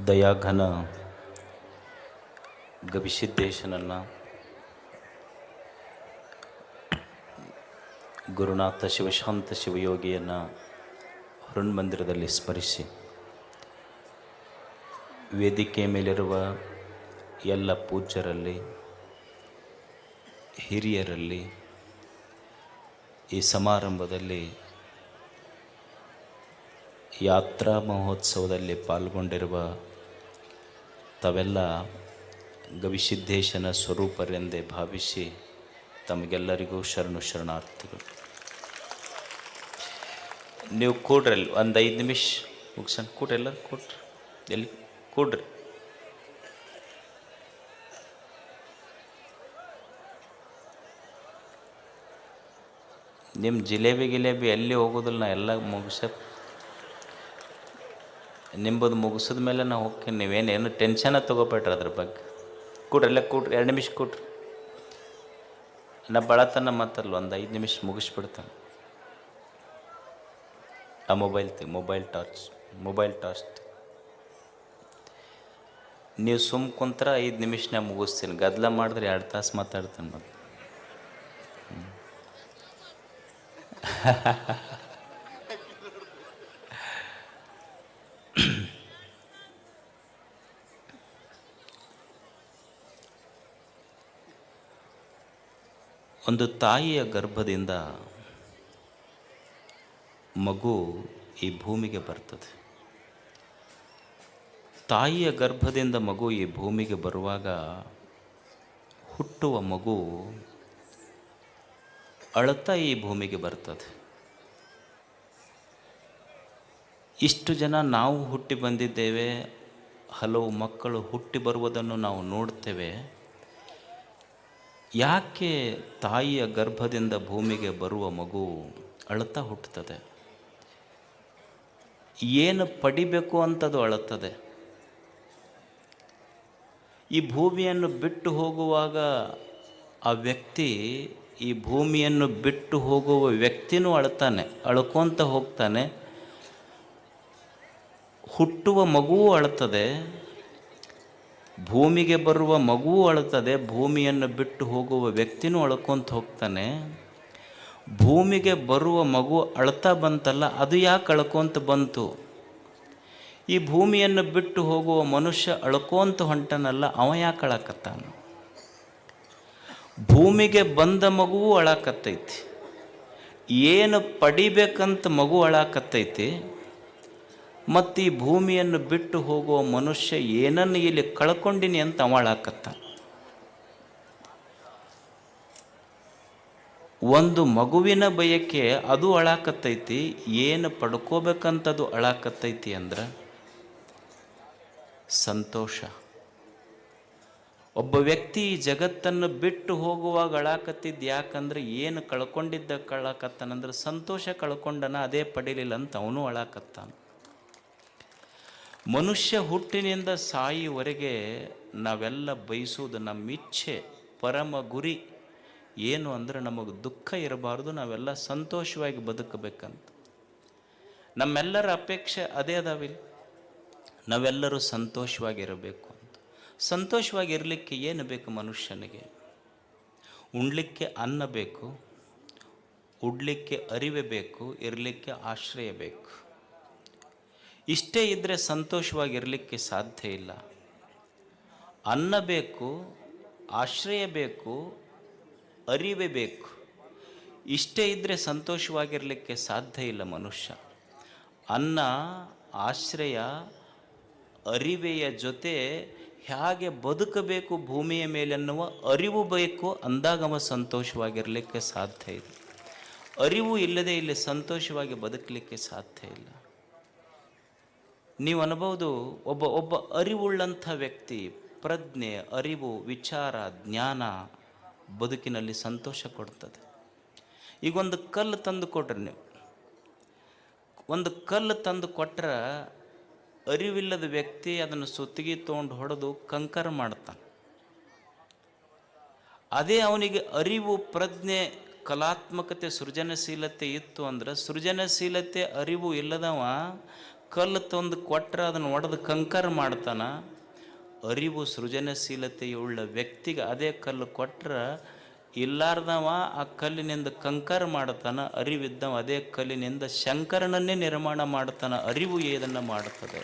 ದಯಾಘನ ಗವಿಸಿದ್ದೇಶನನ್ನು ಗುರುನಾಥ ಶಿವಶಾಂತ ಶಿವಯೋಗಿಯನ್ನು ಹೃನ್ಮಂದಿರದಲ್ಲಿ ಸ್ಮರಿಸಿ, ವೇದಿಕೆ ಮೇಲಿರುವ ಎಲ್ಲ ಪೂಜ್ಯರಲ್ಲಿ, ಹಿರಿಯರಲ್ಲಿ, ಈ ಸಮಾರಂಭದಲ್ಲಿ ಯಾತ್ರಾ ಮಹೋತ್ಸವದಲ್ಲಿ ಪಾಲ್ಗೊಂಡಿರುವ ತಾವೆಲ್ಲ ಗವಿಸಿದ್ದೇಶನ ಸ್ವರೂಪರೆಂದೇ ಭಾವಿಸಿ ತಮಗೆಲ್ಲರಿಗೂ ಶರಣಾರ್ಥಿಗಳು. ನೀವು ಕೂಡ್ರಲ್ಲಿ ಒಂದು 5 ನಿಮಿಷ ಮುಗಿಸೋಣ. ಕೂಡ್ರಿ, ಎಲ್ಲರೂ ಕೂಡ್ರಿ, ಎಲ್ಲಿ ಕೂಡ್ರಿ. ನಿಮ್ಮ ಜಿಲೇಬಿ ಎಲ್ಲಿ ಹೋಗೋದಿಲ್ಲ, ನಾ ಎಲ್ಲ ನಿಂಬದು ಮುಗಿಸಿದ ಮೇಲೆ ನಾ ಹೋಗ್ತೀನಿ. ನೀವೇನೇನು ಟೆನ್ಷನ ತೊಗೋಬೇಡ್ರಿ ಅದ್ರ ಬಗ್ಗೆ. ಕೂಡ್ರಿ, ಎಲ್ಲ ಕೂಡ್ರಿ, 2 ನಿಮಿಷ ಕೂಡ್ರಿ. ನಾ ಬಳತನ ಮಾತಲ್ಲ, ಒಂದು 5 ನಿಮಿಷ ಮುಗಿಸ್ಬಿಡ್ತಾನೆ. ಆ ಮೊಬೈಲ್ ಟಾರ್ಚ್ ನೀವು ಸುಮ್ಮ ಕುಂತ್ರ 5 ನಿಮಿಷ ಮುಗಿಸ್ತೀನಿ. ಗದ್ದಲ ಮಾಡಿದ್ರೆ 2 ತಾಸು ಮಾತಾಡ್ತಾನೆ ಮತ್ತೆ. ಒಂದು ತಾಯಿಯ ಗರ್ಭದಿಂದ ಮಗು ಈ ಭೂಮಿಗೆ ಬರ್ತದೆ. ತಾಯಿಯ ಗರ್ಭದಿಂದ ಮಗು ಈ ಭೂಮಿಗೆ ಬರುವಾಗ ಹುಟ್ಟುವ ಮಗು ಅಳುತ್ತಾ ಈ ಭೂಮಿಗೆ ಬರ್ತದೆ. ಇಷ್ಟು ಜನ ನಾವು ಹುಟ್ಟಿ ಬಂದಿದ್ದೇವೆ, ಹಲವು ಮಕ್ಕಳು ಹುಟ್ಟಿ ಬರುವುದನ್ನು ನಾವು ನೋಡ್ತೇವೆ. ಯಾಕೆ ತಾಯಿಯ ಗರ್ಭದಿಂದ ಭೂಮಿಗೆ ಬರುವ ಮಗು ಅಳುತ್ತಾ ಹುಟ್ಟುತ್ತದೆ? ಏನು ಪಡಿಬೇಕು ಅಂತದು ಅಳುತ್ತದೆ. ಈ ಭೂಮಿಯನ್ನು ಬಿಟ್ಟು ಹೋಗುವಾಗ ಆ ವ್ಯಕ್ತಿ, ಈ ಭೂಮಿಯನ್ನು ಬಿಟ್ಟು ಹೋಗುವ ವ್ಯಕ್ತಿನೂ ಅಳ್ತಾನೆ, ಅಳ್ಕೊಂತ ಹೋಗ್ತಾನೆ. ಹುಟ್ಟುವ ಮಗುವೂ ಅಳುತ್ತದೆ, ಭೂಮಿಗೆ ಬರುವ ಮಗುವೂ ಅಳುತ್ತದೆ, ಭೂಮಿಯನ್ನು ಬಿಟ್ಟು ಹೋಗುವ ವ್ಯಕ್ತಿನೂ ಅಳ್ಕೊಂತ ಹೋಗ್ತಾನೆ. ಭೂಮಿಗೆ ಬರುವ ಮಗು ಅಳ್ತಾ ಬಂತಲ್ಲ, ಅದು ಯಾಕೆ ಅಳ್ಕೊಂತ ಬಂತು? ಈ ಭೂಮಿಯನ್ನು ಬಿಟ್ಟು ಹೋಗುವ ಮನುಷ್ಯ ಅಳ್ಕೊಂತ ಹೊಂಟನಲ್ಲ, ಅವ ಯಾಕೆ ಅಳಕತ್ತಾನ? ಭೂಮಿಗೆ ಬಂದ ಮಗುವೂ ಅಳಕತ್ತೈತಿ, ಏನು ಪಡಿಬೇಕಂತ ಮಗು ಅಳಕತ್ತೈತಿ. ಮತ್ತು ಈ ಭೂಮಿಯನ್ನು ಬಿಟ್ಟು ಹೋಗುವ ಮನುಷ್ಯ ಏನನ್ನು ಇಲ್ಲಿ ಕಳ್ಕೊಂಡಿನಿ ಅಂತ ಅಳಕತ್ತ. ಒಂದು ಮಗುವಿನ ಬಯಕೆ ಅದು ಅಳಕತ್ತೈತಿ, ಏನು ಪಡ್ಕೋಬೇಕಂತದು ಅಳಕತ್ತೈತಿ ಅಂದ್ರೆ ಸಂತೋಷ. ಒಬ್ಬ ವ್ಯಕ್ತಿ ಈ ಜಗತ್ತನ್ನು ಬಿಟ್ಟು ಹೋಗುವಾಗ ಅಳಕತ್ತಿದ್ದು ಯಾಕಂದ್ರೆ ಏನು ಕಳ್ಕೊಂಡಿದ್ದ ಕಳಕತ್ತಾನಂದ್ರೆ ಸಂತೋಷ ಕಳ್ಕೊಂಡನ, ಅದೇ ಪಡೀಲಿಲ್ಲ ಅಂತ ಅವನು ಅಳಕತ್ತಾನ. ಮನುಷ್ಯ ಹುಟ್ಟಿನಿಂದ ಸಾಯುವವರೆಗೆ ನಾವೆಲ್ಲ ಬಯಸುವುದು, ನಮ್ಮ ಇಚ್ಛೆ, ಪರಮ ಗುರಿ ಏನು ಅಂದರೆ ನಮಗೆ ದುಃಖ ಇರಬಾರ್ದು, ನಾವೆಲ್ಲ ಸಂತೋಷವಾಗಿ ಬದುಕಬೇಕಂತ. ನಮ್ಮೆಲ್ಲರ ಅಪೇಕ್ಷೆ ಅದೇ ಅದಾವಿಲ್ಲ, ನಾವೆಲ್ಲರೂ ಸಂತೋಷವಾಗಿರಬೇಕು ಅಂತ. ಸಂತೋಷವಾಗಿರಲಿಕ್ಕೆ ಏನು ಬೇಕು ಮನುಷ್ಯನಿಗೆ? ಉಣ್ಲಿಕ್ಕೆ ಅನ್ನ ಬೇಕು, ಉಡ್ಲಿಕ್ಕೆ ಅರಿವೆ ಬೇಕು, ಇರಲಿಕ್ಕೆ ಆಶ್ರಯ ಬೇಕು. ಇಷ್ಟೇ ಇದ್ದರೆ ಸಂತೋಷವಾಗಿರಲಿಕ್ಕೆ ಸಾಧ್ಯ ಇಲ್ಲ. ಅನ್ನ ಬೇಕು, ಆಶ್ರಯ ಬೇಕು, ಅರಿವೆ ಬೇಕು. ಇಷ್ಟೇ ಇದ್ದರೆ ಸಂತೋಷವಾಗಿರಲಿಕ್ಕೆ ಸಾಧ್ಯ ಇಲ್ಲ ಮನುಷ್ಯ. ಅನ್ನ, ಆಶ್ರಯ, ಅರಿವೆಯ ಜೊತೆ ಹೇಗೆ ಬದುಕಬೇಕು ಭೂಮಿಯ ಮೇಲೆನ್ನುವ ಅರಿವು ಬೇಕು, ಅಂದಾಗ ಸಂತೋಷವಾಗಿರಲಿಕ್ಕೆ ಸಾಧ್ಯ ಇದೆ. ಅರಿವು ಇಲ್ಲದೆ ಇಲ್ಲಿ ಸಂತೋಷವಾಗಿ ಬದುಕಲಿಕ್ಕೆ ಸಾಧ್ಯ ಇಲ್ಲ. ನೀವು ಅನ್ಬೋದು, ಒಬ್ಬ ಅರಿವುಳ್ಳಂಥ ವ್ಯಕ್ತಿ, ಪ್ರಜ್ಞೆ, ಅರಿವು, ವಿಚಾರ, ಜ್ಞಾನ ಬದುಕಿನಲ್ಲಿ ಸಂತೋಷ ಕೊಡ್ತದೆ. ಈಗ ಒಂದು ಕಲ್ಲು ತಂದು ಕೊಟ್ರೆ, ನೀವು ಒಂದು ಕಲ್ಲು ತಂದು ಕೊಟ್ಟರೆ ಅರಿವಿಲ್ಲದ ವ್ಯಕ್ತಿ ಅದನ್ನು ಸುತ್ತಿಗೆ ತೊಗೊಂಡು ಹೊಡೆದು ಕಂಕರ ಮಾಡ್ತಾನೆ. ಅದೇ ಅವನಿಗೆ ಅರಿವು, ಪ್ರಜ್ಞೆ, ಕಲಾತ್ಮಕತೆ, ಸೃಜನಶೀಲತೆ ಇತ್ತು ಅಂದ್ರೆ, ಸೃಜನಶೀಲತೆ, ಅರಿವು ಇಲ್ಲದವ ಕಲ್ಲು ತಂದು ಕೊಟ್ಟರೆ ಅದನ್ನು ಒಡೆದು ಕಂಕರ್ ಮಾಡ್ತಾನ. ಅರಿವು ಸೃಜನಶೀಲತೆಯುಳ್ಳ ವ್ಯಕ್ತಿಗೆ ಅದೇ ಕಲ್ಲು ಕೊಟ್ಟರೆ ಇಲ್ಲಾರ್ದವ ಆ ಕಲ್ಲಿನಿಂದ ಕಂಕರ್ ಮಾಡ್ತಾನೆ. ಅರಿವಿದ್ದವ ಅದೇ ಕಲ್ಲಿನಿಂದ ಶಂಕರನನ್ನೇ ನಿರ್ಮಾಣ ಮಾಡ್ತಾನೆ. ಅರಿವು ಏನನ್ನು ಮಾಡ್ತದೆ.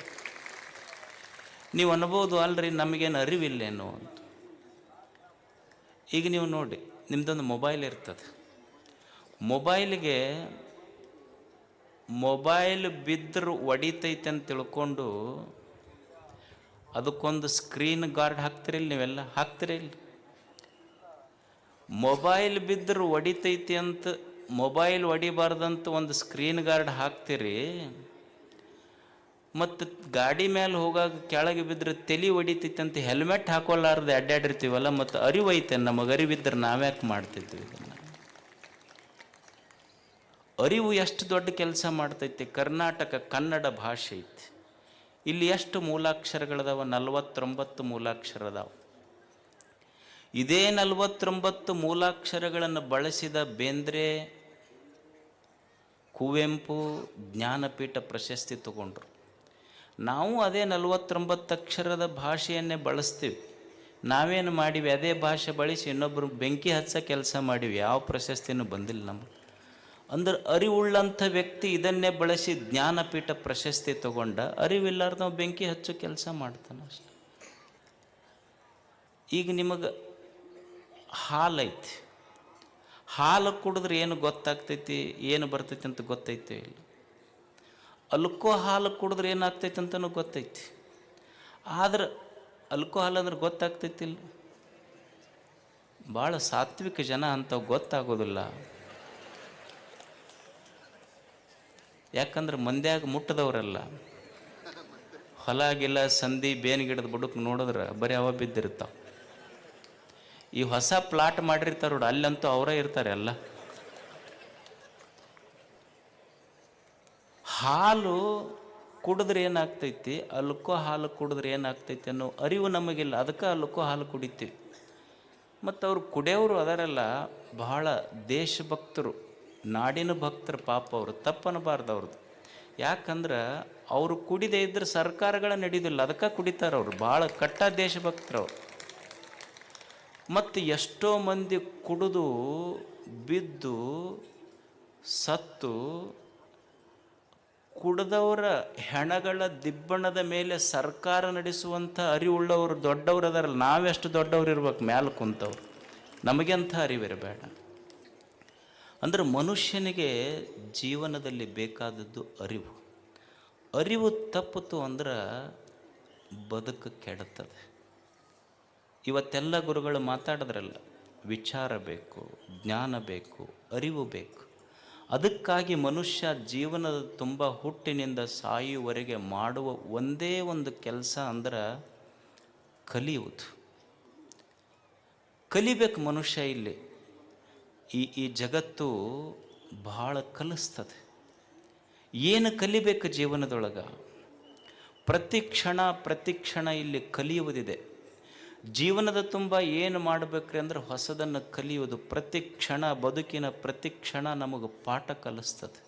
ನೀವು ಅನ್ಬೋದು, ಅಲ್ರಿ ನಮಗೇನು ಅರಿವಿಲ್ಲೇನೋ ಅಂತ. ಈಗ ನೀವು ನೋಡಿ, ನಿಮ್ಮದೊಂದು ಮೊಬೈಲ್ ಇರ್ತದೆ. ಮೊಬೈಲ್ ಬಿದ್ದರೂ ಒಡಿತೈತೆ ಅಂತ ತಿಳ್ಕೊಂಡು ಅದಕ್ಕೊಂದು ಸ್ಕ್ರೀನ್ ಗಾರ್ಡ್ ಹಾಕ್ತಿರಿಲ್ಲ, ನೀವೆಲ್ಲ ಹಾಕ್ತಿರಿಲ್ಲ. ಮೊಬೈಲ್ ಬಿದ್ದರೂ ಒಡಿತೈತಿ ಅಂತ, ಮೊಬೈಲ್ ಒಡಿಬಾರ್ದಂತ ಒಂದು ಸ್ಕ್ರೀನ್ ಗಾರ್ಡ್ ಹಾಕ್ತೀರಿ. ಮತ್ತು ಗಾಡಿ ಮೇಲೆ ಹೋಗಾಗ ಕೆಳಗೆ ಬಿದ್ದರೆ ತಲೆ ಹೊಡಿತೈತಿ ಅಂತ ಹೆಲ್ಮೆಟ್ ಹಾಕೊಳ್ಳಾರ್ದು ಅಡ್ಡಾಡಿರ್ತೀವಲ್ಲ. ಮತ್ತು ಅರಿವು ಐತೆ, ನಮಗೆ ಅರಿವಿದ್ರೆ ನಾವ್ಯಾಕೆ ಮಾಡ್ತಿದ್ವಿ ಇದನ್ನು? ಅರಿವು ಎಷ್ಟು ದೊಡ್ಡ ಕೆಲಸ ಮಾಡ್ತೈತಿ. ಕರ್ನಾಟಕ ಕನ್ನಡ ಭಾಷೆ ಐತಿ. ಇಲ್ಲಿ ಎಷ್ಟು ಮೂಲಾಕ್ಷರಗಳದಾವ? 49 ಮೂಲಾಕ್ಷರ ಅದಾವ. ಇದೇ 49 ಮೂಲಾಕ್ಷರಗಳನ್ನು ಬಳಸಿದ ಬೇಂದ್ರೆ, ಕುವೆಂಪು ಜ್ಞಾನಪೀಠ ಪ್ರಶಸ್ತಿ ತಗೊಂಡ್ರು. ನಾವು ಅದೇ 49 ಅಕ್ಷರದ ಭಾಷೆಯನ್ನೇ ಬಳಸ್ತೀವಿ. ನಾವೇನು ಮಾಡಿವಿ? ಅದೇ ಭಾಷೆ ಬಳಸಿ ಇನ್ನೊಬ್ಬರು ಬೆಂಕಿ ಹಚ್ಚೋ ಕೆಲಸ ಮಾಡಿವಿ. ಯಾವ ಪ್ರಶಸ್ತಿನೂ ಬಂದಿಲ್ಲ ನಮಗೆ. ಅಂದ್ರೆ ಅರಿವುಳ್ಳಂಥ ವ್ಯಕ್ತಿ ಇದನ್ನೇ ಬಳಸಿ ಜ್ಞಾನಪೀಠ ಪ್ರಶಸ್ತಿ ತಗೊಂಡ. ಅರಿವಿಲ್ಲಾರ್ದ ನಾವು ಬೆಂಕಿ ಹಚ್ಚೋ ಕೆಲಸ ಮಾಡ್ತಾನೆ ಅಷ್ಟೆ. ಈಗ ನಿಮಗೆ ಹಾಲೈತಿ, ಹಾಲು ಕುಡಿದ್ರೆ ಏನು ಗೊತ್ತಾಗ್ತೈತಿ, ಏನು ಬರ್ತೈತಿ ಅಂತ ಗೊತ್ತೈತೆ ಇಲ್ಲ. ಅಲ್ಕೋ ಹಾಲು ಕುಡಿದ್ರೆ ಏನಾಗ್ತೈತಿ ಅಂತಲೂ ಗೊತ್ತೈತಿ. ಆದ್ರೆ ಅಲ್ಕೋಹಾಲ್ ಅಂದ್ರೆ ಗೊತ್ತಾಗ್ತೈತಿಲ್ಲ. ಭಾಳ ಸಾತ್ವಿಕ ಜನ ಅಂಥವು ಗೊತ್ತಾಗೋದಿಲ್ಲ. ಯಾಕಂದ್ರೆ ಮಂದ್ಯಾಗ ಮುಟ್ಟದವರಲ್ಲ. ಹೊಲ ಗಿಲ್ಲ ಸಂದಿ ಬೇನ್ ಗಿಡದ ಬುಡಕ್ಕೆ ನೋಡಿದ್ರೆ ಬರೀ ಅವ ಬಿದ್ದಿರ್ತಾವೆ. ಈ ಹೊಸ ಪ್ಲಾಟ್ ಮಾಡಿರ್ತಾರೆ ನೋಡಿ, ಅಲ್ಲಂತೂ ಅವರೇ ಇರ್ತಾರೆ ಎಲ್ಲ. ಹಾಲು ಕುಡಿದ್ರೆ ಏನಾಗ್ತೈತಿ, ಅಲ್ಕೋ ಹಾಲು ಕುಡಿದ್ರೆ ಏನಾಗ್ತೈತಿ ಅನ್ನೋ ಅರಿವು ನಮಗಿಲ್ಲ. ಅದಕ್ಕೆ ಅಲ್ಕೋ ಹಾಲು ಕುಡಿತೀವಿ. ಮತ್ತು ಅವ್ರು ಕುಡಿಯೋರು ಅದರಲ್ಲ ಬಹಳ ದೇಶಭಕ್ತರು, ನಾಡಿನ ಭಕ್ತರು. ಪಾಪ ಅವರು ತಪ್ಪನಬಾರ್ದು ಅವ್ರದ್ದು. ಯಾಕಂದ್ರೆ ಅವರು ಕುಡಿದೇ ಇದ್ರೆ ಸರ್ಕಾರಗಳ ನಡೆಯೋದಿಲ್ಲ. ಅದಕ್ಕೆ ಕುಡಿತಾರೆ ಅವರು. ಭಾಳ ಕಟ್ಟ ದೇಶಭಕ್ತರವ್ರು. ಮತ್ತು ಎಷ್ಟೋ ಮಂದಿ ಕುಡಿದು ಬಿದ್ದು ಸತ್ತು ಕುಡ್ದವರ ಹೆಣಗಳ ದಿಬ್ಬಣದ ಮೇಲೆ ಸರ್ಕಾರ ನಡೆಸುವಂಥ ಅರಿವುಳ್ಳವರು ದೊಡ್ಡವರು ಅದರಲ್ಲ. ನಾವೆಷ್ಟು ದೊಡ್ಡವ್ರು ಇರ್ಬೇಕು ಮ್ಯಾಲೆ ಕುಂತವ್ರು. ನಮಗೆಂಥ ಅರಿವಿರಬೇಡ. ಅಂದರೆ ಮನುಷ್ಯನಿಗೆ ಜೀವನದಲ್ಲಿ ಬೇಕಾದದ್ದು ಅರಿವು. ಅರಿವು ತಪ್ಪಿತು ಅಂದ್ರೆ ಬದುಕು ಕೆಡುತ್ತದೆ. ಇವತ್ತೆಲ್ಲ ಗುರುಗಳು ಮಾತಾಡಿದ್ರಲ್ಲ, ವಿಚಾರ ಬೇಕು, ಜ್ಞಾನ ಬೇಕು, ಅರಿವು ಬೇಕು. ಅದಕ್ಕಾಗಿ ಮನುಷ್ಯ ಜೀವನದ ತುಂಬ ಹುಟ್ಟಿನಿಂದ ಸಾಯುವವರೆಗೆ ಮಾಡುವ ಒಂದೇ ಒಂದು ಕೆಲಸ ಅಂದ್ರೆ ಕಲಿಯುವುದು. ಕಲಿಬೇಕು ಮನುಷ್ಯ. ಇಲ್ಲಿ ಈ ಜಗತ್ತು ಬಹಳ ಕಲಿಸ್ತದೆ. ಏನು ಕಲಿಬೇಕು ಜೀವನದೊಳಗೆ? ಪ್ರತಿ ಕ್ಷಣ ಇಲ್ಲಿ ಕಲಿಯುವುದಿದೆ. ಜೀವನದ ತುಂಬ ಏನು ಮಾಡಬೇಕ್ರಿ ಅಂದ್ರೆ ಹೊಸದನ್ನು ಕಲಿಯುವುದು. ಪ್ರತಿ ಕ್ಷಣ, ಬದುಕಿನ ಪ್ರತಿ ಕ್ಷಣ ನಮಗೆ ಪಾಠ ಕಲಿಸ್ತದೆ.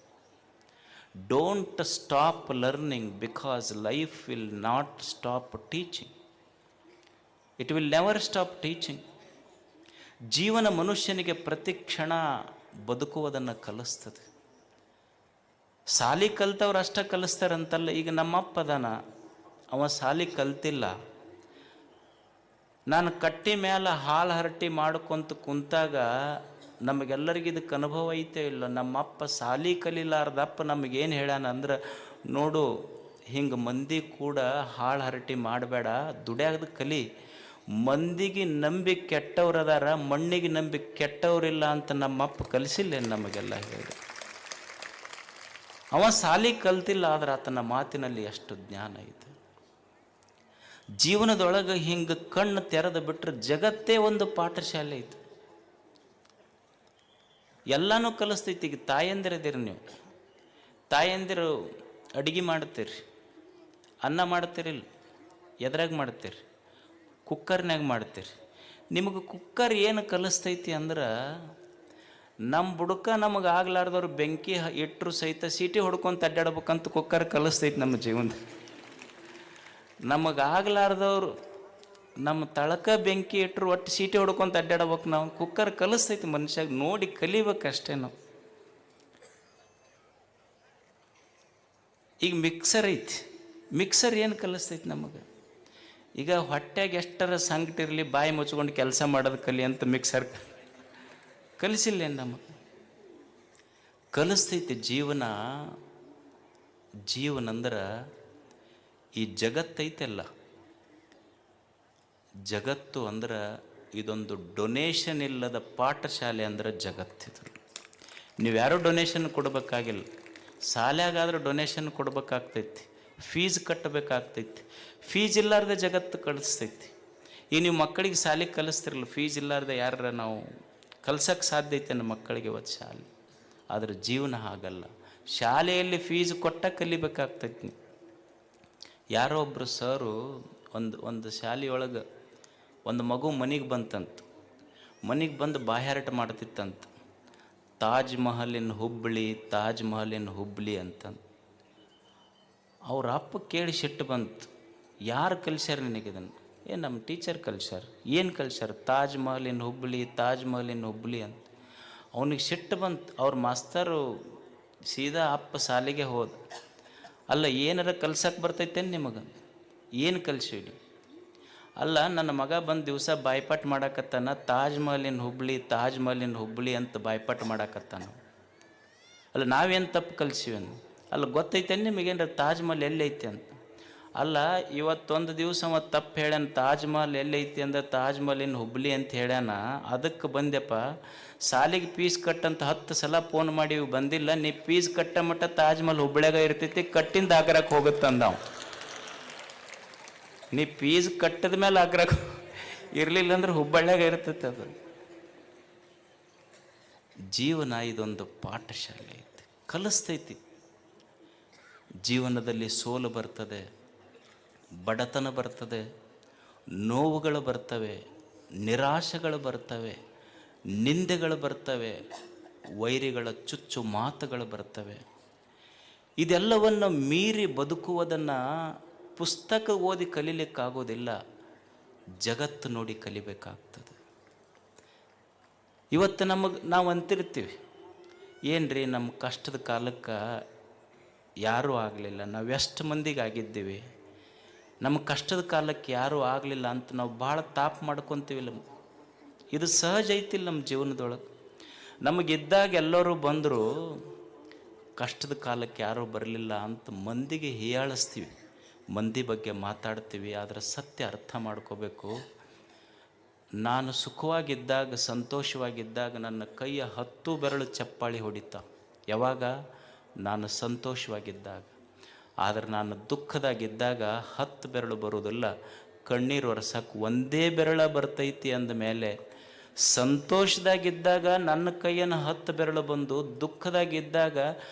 Don't stop learning because life will not stop teaching. It will never stop teaching. ಜೀವನ ಮನುಷ್ಯನಿಗೆ ಪ್ರತಿ ಕ್ಷಣ ಬದುಕುವುದನ್ನು ಕಲಿಸ್ತದೆ. ಸಾಲಿ ಕಲ್ತವ್ರು ಅಷ್ಟೇ ಕಲಿಸ್ತಾರಂತಲ್ಲ. ಈಗ ನಮ್ಮಪ್ಪ ಅದಾನ, ಅವ ಸಾಲಿ ಕಲ್ತಿಲ್ಲ. ನಾನು ಕಟ್ಟಿ ಮೇಲೆ ಹಾಲು ಹರಟಿ ಮಾಡ್ಕೊಂತ ಕುಂತಾಗ ನಮಗೆಲ್ಲರಿಗೂ ಇದಕ್ಕೆ ಅನುಭವ ಐತೆ ಇಲ್ಲ. ನಮ್ಮಪ್ಪ ಸಾಲಿ ಕಲಿಲಾರ್ದಪ್ಪ ನಮಗೇನು ಹೇಳ್ಯಾನ ಅಂದ್ರೆ, ನೋಡು ಹಿಂಗೆ ಮಂದಿ ಕೂಡ ಹಾಳು ಹರಟಿ ಮಾಡಬೇಡ, ದುಡ್ಯಾಗದು ಕಲಿ. ಮಂದಿಗೆ ನಂಬಿ ಕೆಟ್ಟವ್ರದಾರ, ಮಣ್ಣಿಗೆ ನಂಬಿ ಕೆಟ್ಟವ್ರಿಲ್ಲ ಅಂತ ನಮ್ಮಪ್ಪ ಕಲಿಸಿಲ್ಲ ನಮಗೆಲ್ಲ ಹೇಳಿ. ಅವ ಸಾಲಿ ಕಲ್ತಿಲ್ಲ, ಆದ್ರೆ ಆತನ ಮಾತಿನಲ್ಲಿ ಎಷ್ಟು ಜ್ಞಾನ ಐತೆ. ಜೀವನದೊಳಗೆ ಹಿಂಗೆ ಕಣ್ಣು ತೆರೆದು ಬಿಟ್ಟರೆ ಜಗತ್ತೇ ಒಂದು ಪಾಠಶಾಲೆ ಐತೆ. ಎಲ್ಲನೂ ಕಲಿಸ್ತೈತಿ. ಈಗ ತಾಯಂದಿರದಿರಿ ನೀವು, ತಾಯಂದಿರು ಅಡುಗೆ ಮಾಡ್ತೀರಿ, ಅನ್ನ ಮಾಡ್ತೀರಿಲ್ಲ, ಎದ್ರಾಗ ಮಾಡ್ತೀರಿ? ಕುಕ್ಕರ್ನಾಗ ಮಾಡ್ತೀರಿ. ನಿಮಗೆ ಕುಕ್ಕರ್ ಏನು ಕಲಿಸ್ತೈತಿ ಅಂದ್ರೆ, ನಮ್ಮ ಬುಡಕ ನಮಗೆ ಆಗ್ಲಾರ್ದವ್ರು ಬೆಂಕಿ ಇಟ್ಟರು ಸಹಿತ ಸೀಟಿ ಹೊಡ್ಕೊಂತ ಅಡ್ಡಾಡ್ಬೇಕಂತ ಕುಕ್ಕರ್ ಕಲಿಸ್ತೈತಿ ನಮ್ಮ ಜೀವನ. ನಮಗಾಗ್ಲಾರ್ದವ್ರು ನಮ್ಮ ತಳಕ ಬೆಂಕಿ ಇಟ್ಟರು ಒಟ್ಟು ಸೀಟಿ ಹೊಡ್ಕೊಂತ ಅಡ್ಡಾಡ್ಬೇಕು. ನಾವು ಕುಕ್ಕರ್ ಕಲಿಸ್ತೈತಿ ಮನುಷ್ಯಾಗ, ನೋಡಿ ಕಲಿಬೇಕಷ್ಟೇ ನಾವು. ಈಗ ಮಿಕ್ಸರ್ ಐತಿ, ಮಿಕ್ಸರ್ ಏನು ಕಲಿಸ್ತೈತಿ ನಮಗೆ? ಈಗ ಹೊಟ್ಟೆಗೆ ಎಷ್ಟರ ಸಂಕಟ ಇರಲಿ ಬಾಯಿ ಮುಚ್ಕೊಂಡು ಕೆಲಸ ಮಾಡೋದು ಕಲಿ ಅಂತ ಮಿಕ್ಸರ್ ಕಲಿಸಿಲ್ಲೇನು ನಮಗೆ? ಕಲಿಸ್ತೈತಿ. ಜೀವನ ಅಂದ್ರೆ ಈ ಜಗತ್ತೈತೆಲ್ಲ, ಜಗತ್ತು ಅಂದ್ರೆ ಇದೊಂದು ಡೊನೇಷನ್ ಇಲ್ಲದ ಪಾಠಶಾಲೆ ಅಂದ್ರೆ ಜಗತ್ತಿದು. ನೀವು ಯಾರೂ ಡೊನೇಷನ್ ಕೊಡಬೇಕಾಗಿಲ್ಲ. ಶಾಲ್ಯಾಗಾದ್ರೆ ಡೊನೇಷನ್ ಕೊಡ್ಬೇಕಾಗ್ತೈತಿ, ಫೀಸ್ ಕಟ್ಟಬೇಕಾಗ್ತೈತಿ. ಫೀಸ್ ಇಲ್ಲಾರ್ದೆ ಜಗತ್ತು ಕಲಿಸ್ತೈತಿ. ಈಗ ನೀವು ಮಕ್ಕಳಿಗೆ ಶಾಲೆಗೆ ಕಲಿಸ್ತಿರಲ್ಲ, ಫೀಸ್ ಇಲ್ಲಾರ್ದೆ ಯಾರ ನಾವು ಕಲ್ಸೋಕ್ಕೆ ಸಾಧ್ಯ ಐತೆ ನಮ್ಮ ಮಕ್ಕಳಿಗೆ ಇವತ್ತು ಶಾಲೆ. ಆದರೆ ಜೀವನ ಹಾಗಲ್ಲ. ಶಾಲೆಯಲ್ಲಿ ಫೀಸ್ ಕೊಟ್ಟ ಕಲಿಬೇಕಾಗ್ತೈತಿ. ಯಾರೋ ಒಬ್ಬರು ಸರು ಒಂದು ಶಾಲೆಯೊಳಗೆ ಒಂದು ಮಗು ಮನೆಗೆ ಬಂತಂತ. ಮನೆಗೆ ಬಂದು ಬಾಯಾಟ ಮಾಡ್ತಿತ್ತಂತ, ತಾಜ್ ಮಹಲಿನ ಹುಬ್ಬಳ್ಳಿ ಅಂತಂದು. ಅವ್ರ ಅಪ್ಪ ಕೇಳಿ ಸಿಟ್ಟು ಬಂತು, ಯಾರು ಕಲಿಸ್ಯಾರ ನಿನಗಿದನ್ನು? ನಮ್ಮ ಟೀಚರ್ ಕಲಿಸ್ಯಾರ. ಏನು ಕಲಿಸ್ಯಾರ? ತಾಜ್ ಮಹಲಿನ ಹುಬ್ಬಳ್ಳಿ ಅಂತ. ಅವನಿಗೆ ಸಿಟ್ಟು ಬಂತು. ಅವ್ರ ಮಾಸ್ತರು ಸೀದಾ ಅಪ್ಪ ಶಾಲೆಗೆ ಹೋದ. ಅಲ್ಲ, ಏನಾರ ಕಲ್ಸಕ್ಕೆ ಬರ್ತೈತೇನು ನಿಮಗೆ? ಏನು ಕಲಿಸಿವಿ? ಅಲ್ಲ, ನನ್ನ ಮಗ ಬಂದು ದಿವಸ ಬಾಯ್ಪಾಟ್ ಮಾಡಾಕತ್ತಾನ, ತಾಜ್ ಮಹಲಿನ ಹುಬ್ಬಳ್ಳಿ ಅಂತ ಬಾಯ್ಪಾಟ್ ಮಾಡಾಕತ್ತಾನ. ಅಲ್ಲ, ನಾವೇನು ತಪ್ಪು ಕಲಿಸಿವೇನು? ಅಲ್ಲ, ಗೊತ್ತೈತೇನು ನಿಮಗೇನು ತಾಜ್ ಮಹಲ್ ಎಲ್ಲೈತಿ ಅಂತ? ಅಲ್ಲ, ಇವತ್ತೊಂದು ದಿವಸ ಮತ್ತು ತಪ್ಪು ಹೇಳ್ಯಾನ, ತಾಜ್ ಮಹಲ್ ಎಲ್ಲೈತಿ ಅಂದ್ರೆ ತಾಜ್ ಮಹಲಿನ ಹುಬ್ಬಳ್ಳಿ ಅಂತ ಹೇಳ್ಯಾನ. ಅದಕ್ಕೆ ಬಂದೆಪ್ಪ, ಸಾಲಿಗೆ ಫೀಸ್ ಕಟ್ಟಂತ 10 ಸಲ ಫೋನ್ ಮಾಡಿ ಬಂದಿಲ್ಲ. ನೀ ಫೀಸ್ ಕಟ್ಟ ಮಟ್ಟ ತಾಜ್ ಮಹಲ್ ಹುಬ್ಬಳ್ಳಿಯಾಗ ಇರ್ತೈತಿ, ಕಟ್ಟಿಂದ ಆಗ್ರಕ್ಕೆ ಹೋಗುತ್ತಂದ ನಾವು. ನೀ ಫೀಸ್ ಕಟ್ಟದ ಮೇಲೆ ಆಗ್ರಕ್ಕೆ ಇರಲಿಲ್ಲ ಅಂದ್ರೆ ಹುಬ್ಬಳ್ಳಿಯಾಗ ಇರ್ತೈತೆ ಅದು. ಜೀವನ ಇದೊಂದು ಪಾಠಶಾಲೆ ಐತಿ, ಕಲಿಸ್ತೈತಿ. ಜೀವನದಲ್ಲಿ ಸೋಲು ಬರ್ತದೆ, ಬಡತನ ಬರ್ತದೆ, ನೋವುಗಳು ಬರ್ತವೆ, ನಿರಾಶೆಗಳು ಬರ್ತವೆ, ನಿಂದೆಗಳು ಬರ್ತವೆ, ವೈರಿಗಳ ಚುಚ್ಚು ಮಾತುಗಳು ಬರ್ತವೆ. ಇದೆಲ್ಲವನ್ನು ಮೀರಿ ಬದುಕುವುದನ್ನು ಪುಸ್ತಕ ಓದಿ ಕಲೀಲಿಕ್ಕಾಗೋದಿಲ್ಲ, ಜಗತ್ತು ನೋಡಿ ಕಲಿಬೇಕಾಗ್ತದೆ. ಇವತ್ತು ನಾವು ಅಂತಿರ್ತೀವಿ, ಏನ್ರಿ ನಮ್ಮ ಕಷ್ಟದ ಕಾಲಕ್ಕೆ ಯಾರೂ ಆಗಲಿಲ್ಲ, ನಾವು ಎಷ್ಟು ಮಂದಿಗೆ ಆಗಿದ್ದೀವಿ, ನಮ್ಮ ಕಷ್ಟದ ಕಾಲಕ್ಕೆ ಯಾರೂ ಆಗಲಿಲ್ಲ ಅಂತ ನಾವು ಭಾಳ ತಾಪ ಮಾಡ್ಕೊತೀವಿಲ್ಲ. ಇದು ಸಹಜ ಐತಿಲ್ಲ ನಮ್ಮ ಜೀವನದೊಳಗೆ. ನಮಗಿದ್ದಾಗ ಎಲ್ಲರೂ ಬಂದರು, ಕಷ್ಟದ ಕಾಲಕ್ಕೆ ಯಾರೂ ಬರಲಿಲ್ಲ ಅಂತ ಮಂದಿಗೆ ಹೀಯಾಳಿಸ್ತೀವಿ, ಮಂದಿ ಬಗ್ಗೆ ಮಾತಾಡ್ತೀವಿ. ಆದರೆ ಸತ್ಯ ಅರ್ಥ ಮಾಡ್ಕೋಬೇಕು. ನಾನು ಸುಖವಾಗಿದ್ದಾಗ, ಸಂತೋಷವಾಗಿದ್ದಾಗ ನನ್ನ ಕೈಯ 10 ಬೆರಳು ಚಪ್ಪಾಳಿ ಹೊಡಿತಾ. ಯಾವಾಗ? ನಾನು ಸಂತೋಷವಾಗಿದ್ದಾಗ. ಆದರೆ ನಾನು ದುಃಖದಾಗಿದ್ದಾಗ 10 ಬೆರಳು ಬರೋದಿಲ್ಲ, ಕಣ್ಣೀರು ಒರೆಸಕ್ಕೆ ಒಂದೇ ಬೆರಳ ಬರ್ತೈತಿ. ಅಂದಮೇಲೆ ಸಂತೋಷದಾಗಿದ್ದಾಗ ನನ್ನ ಕೈಯನ್ನು 10 ಬೆರಳು ಬಂದು, ದುಃಖದಾಗಿದ್ದಾಗ